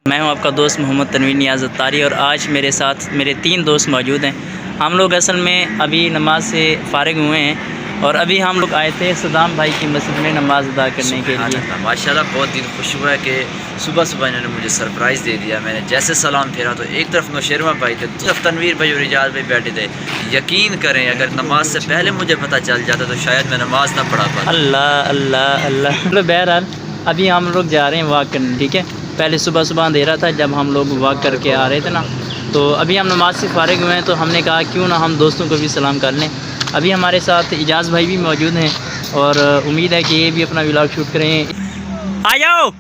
मैं हूं आपका दोस्त मोहम्मद तनवीर नियाज़ अत्तारी और आज मेरे साथ मेरे 3 दोस्त मौजूद हैं। हम लोग असल में अभी नमाज से फ़ारिग हुए हैं और अभी हम लोग आए थे सदाम भाई की मस्जिद में नमाज अदा करने के लिए। माशाल्लाह बहुत दिल खुश हुआ है कि सुबह सुबह इन्होंने मुझे सरप्राइज़ दे दिया। मैंने जैसे सलाम फेरा तो एक तरफ नौशेरमा भाई थे, दूसरी तरफ तनवीर भाई और इजाज़ भाई बैठे थे। यकीन करें अगर नमाज से पहले मुझे पता चल जाता तो शायद मैं नमाज ना पढ़ा पाता। अल्लाह अल्लाह अल्लाह। मतलब बहरहाल अभी हम लोग जा रहे हैं वॉक करने, ठीक है। पहले सुबह सुबह अंधेरा था जब हम लोग वॉक करके आ रहे थे ना, तो अभी हम नमाज से फ़ारिग हुए हैं तो हमने कहा क्यों ना हम दोस्तों को भी सलाम कर लें। अभी हमारे साथ इजाज़ भाई भी मौजूद हैं और उम्मीद है कि ये भी अपना व्लॉग शूट करें। आ जाओ।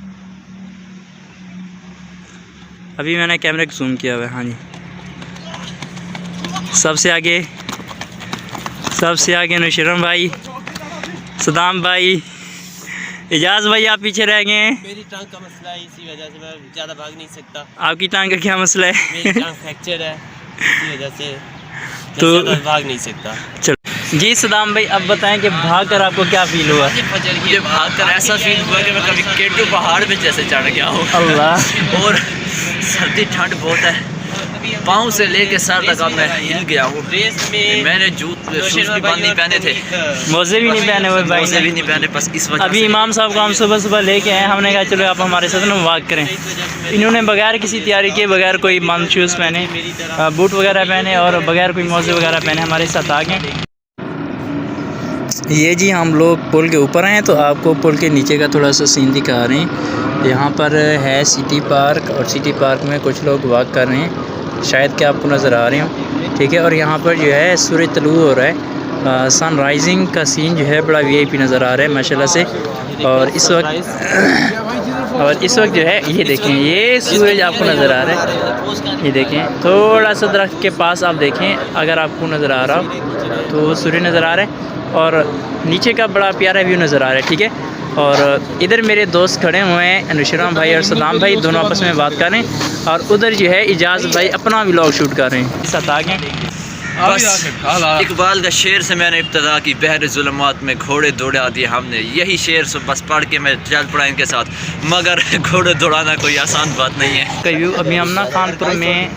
अभी मैंने कैमरे को जूम किया हुआ है। हाँ जी, सबसे आगे नौशेरम भाई, सदाम भाई, इजाज़ भाई आप पीछे रह गए हैं। मेरी टांग का मसला है, इसी वजह से मैं ज़्यादा भाग नहीं सकता। आपकी टांग का क्या मसला है? मेरी टांग फ्रैक्चर है, इसी वजह से तो भाग नहीं सकता। चलो जी सदाम भाई, अब बताएं कि भाग कर आपको क्या फील हुआ? मुझे भाग कर ऐसा फील हुआ कि मैं कभी केटू पहाड़ पे जैसे चढ़ गया हूँ। अल्लाह। और सर्दी ठंड बहुत है, पाँव से लेके सर तक अब मैं हिल गया हूँ। मैंने शूज़ भी बंद नहीं पहने थे, मोज़े भी नहीं पहने हुए भाई मोज़े भी नहीं पहने, बस इस वजह अभी से। इमाम साहब को हम सुबह सुबह लेके आए, हमने कहा चलो आप हमारे साथ ना वॉक करें। इन्होंने बगैर किसी तैयारी के, बगैर कोई बंद शूज़ पहने, बूट वगैरह पहने और बगैर कोई मोज़े वगैरह पहने हमारे साथ आ गए। ये जी हम लोग पुल के ऊपर हैं तो आपको पुल के नीचे का थोड़ा सा सीन दिखा रहे हैं। यहाँ पर है सिटी पार्क और सिटी पार्क में कुछ लोग वॉक कर रहे हैं, शायद कि आपको नज़र आ रहे हो, ठीक है। और यहाँ पर जो है सूरज तलू हो रहा है, सन राइजिंग का सीन जो है बड़ा वीआईपी नज़र आ रहा है माशाल्लाह से। और इस वक्त जो है ये देखें, ये सूरज आपको नज़र आ रहा है, ये देखें थोड़ा सा दरख्त के पास आप देखें, अगर आपको नज़र आ रहा हो तो सूरज नज़र आ रहा है और नीचे का बड़ा प्यारा व्यू नज़र आ रहा है, ठीक है। और इधर मेरे दोस्त खड़े हुए हैं, नौशेरम भाई और सदाम भाई, दोनों आपस में बात कर रहे हैं और उधर जो है इजाज़ भाई अपना व्लॉग शूट कर रहे हैं। साथ आ गए। बस इकबाल का शेर से मैंने इब्तदा की, बहर ज़ुल्मात में घोड़े दौड़ा दिए हमने। यही शेर से बस पढ़ के मैं चल पड़ा इनके साथ, मगर घोड़े दौड़ाना कोई आसान बात नहीं है। कभी अभी हम ना कानपुर में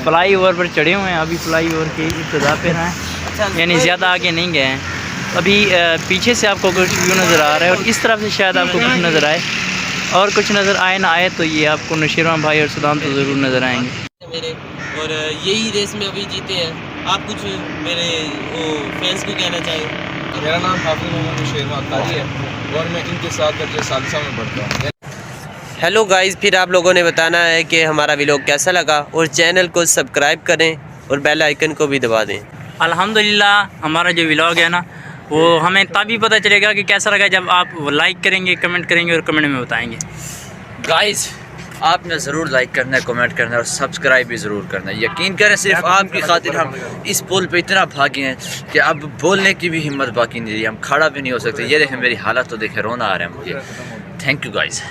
फ्लाई ओवर पर चढ़े हुए हैं, अभी फ्लाई ओवर की इब्तदा पे हैं, यानी ज़्यादा आगे नहीं गए हैं। अभी पीछे से आपको कुछ व्यू नज़र आ रहा है और इस तरफ से शायद आपको कुछ नज़र आए, और कुछ नज़र आए ना आए तो ये आपको नौशेरम भाई और सदाम तो ज़रूर नज़र आएंगे मेरे, और यही रेस में अभी जीते हैं। आप कुछ मेरे फैंस को कहना चाहें? मेरा नाम हाफिज़ मोहम्मद नौशेरमा अत्तारी है और मैं इनके साथ दर्जे सालिसा में पढ़ता हूँ। हेलो गाइस, फिर आप लोगों ने बताना है कि हमारा व्लॉग कैसा लगा और चैनल को सब्सक्राइब करें और बेल आइकन को भी दबा दें। अल्हम्दुलिल्लाह हमारा जो व्लॉग है ना वो हमें तभी पता चलेगा कि कैसा लगा जब आप लाइक करेंगे, कमेंट करेंगे और कमेंट में बताएंगे। गाइस आपने ज़रूर लाइक करना है, कमेंट करना है और सब्सक्राइब भी ज़रूर करना है। यकीन करें सिर्फ आपकी खातिर हम इस पुल पे इतना भागे हैं कि अब बोलने की भी हिम्मत बाकी नहीं रही, हम खड़ा भी नहीं हो सकते। ये देखें मेरी हालत तो देखें, रोना आ रहा है मुझे। Thank you guys.